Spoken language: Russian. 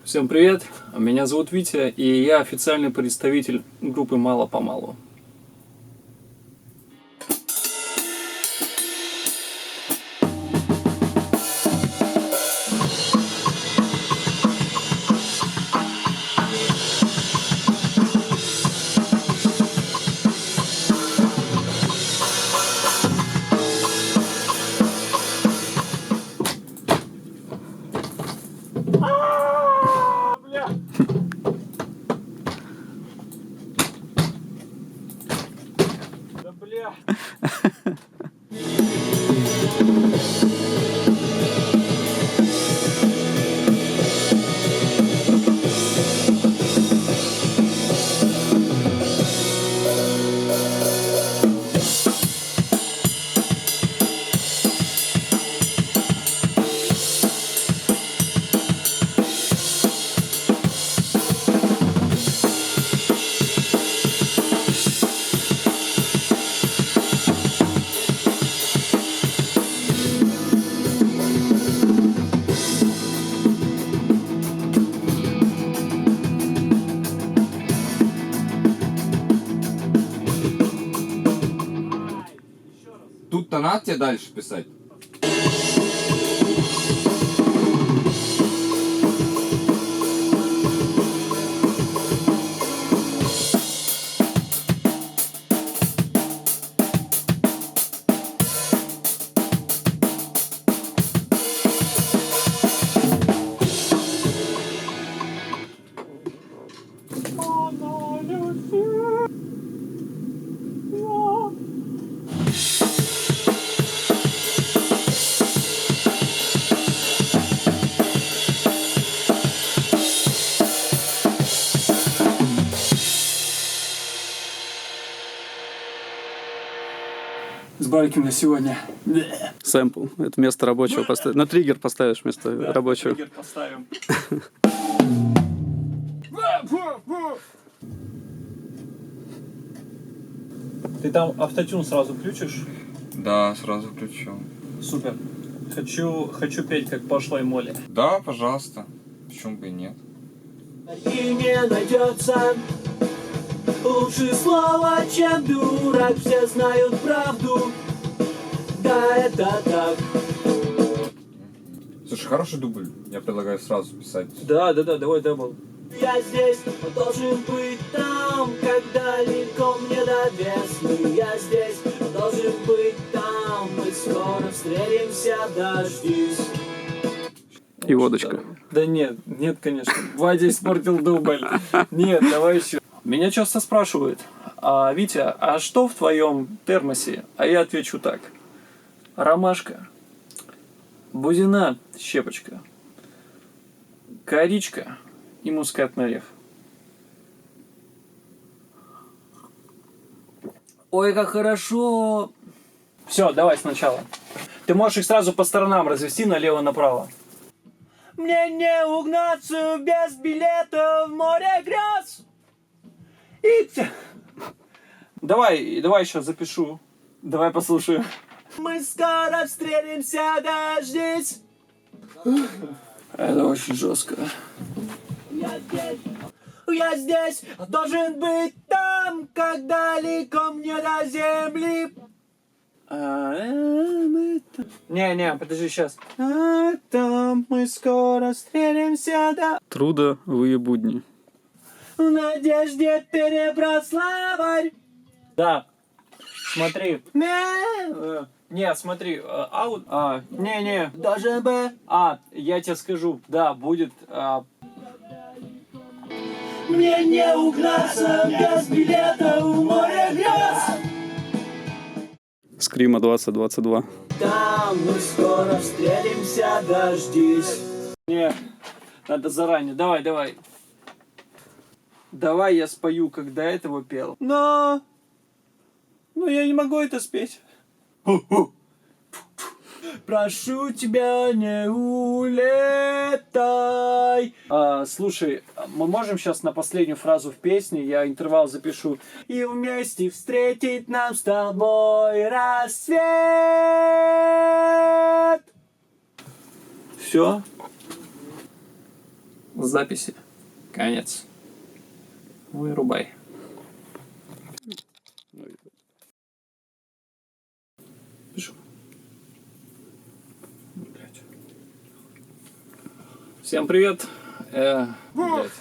Всем привет, меня зовут Витя, и я официальный представитель группы «Мало-помалу». Да бля! Тут-то надо тебе дальше писать. Сбавки на сегодня. Сэмпл. Это место рабочего поставить. На триггер поставишь вместо рабочего. Триггер поставим. Ты там автотюн сразу включишь? Да, сразу включил. Супер. Хочу петь как пошлой Молли. Да, пожалуйста. Почему бы и нет? И не найдется лучше слова, чем дурак. Все знают правду, да, это так. Слушай, хороший дубль. Я предлагаю сразу писать. Да, давай дабл. Я здесь, но должен быть там, как далеко мне до весны. Я здесь, но должен быть там, мы скоро встретимся, дождись. И водочка. Да нет, конечно. Вадя испортил дубль. Нет, давай еще. Меня часто спрашивают: Витя, а что в твоем термосе? А я отвечу так: ромашка, бузина, щепочка, коричка и мускатный орех. Ой, как хорошо. Все, давай сначала. Ты можешь их сразу по сторонам развести налево-направо. Мне не угнаться без билета в море грез. Давай еще запишу. Давай послушаю. Мы скоро встретимся, дождись. Это очень жестко. Я здесь, должен быть там, как далеко мне до земли. Не, подожди, сейчас. А там мы скоро встретимся, да. Трудовые будни. В надежде перебрать словарь. Да. Смотри. Не, смотри. Аут. Не. Должен бы. Я тебе скажу. Да, будет. Мне не угнаться без билета в море грез. Скрима 2022. Там мы скоро встретимся, дождись. Не, надо заранее. Давай. Давай я спою, как до этого пел. Но я не могу это спеть. Прошу тебя, не улетай. Слушай, мы можем сейчас на последнюю фразу в песне, я интервал запишу. И вместе встретить нам с тобой рассвет. Все? Записи. Конец. Вырубай. Пишу. Блядь. Всем привет. Блядь.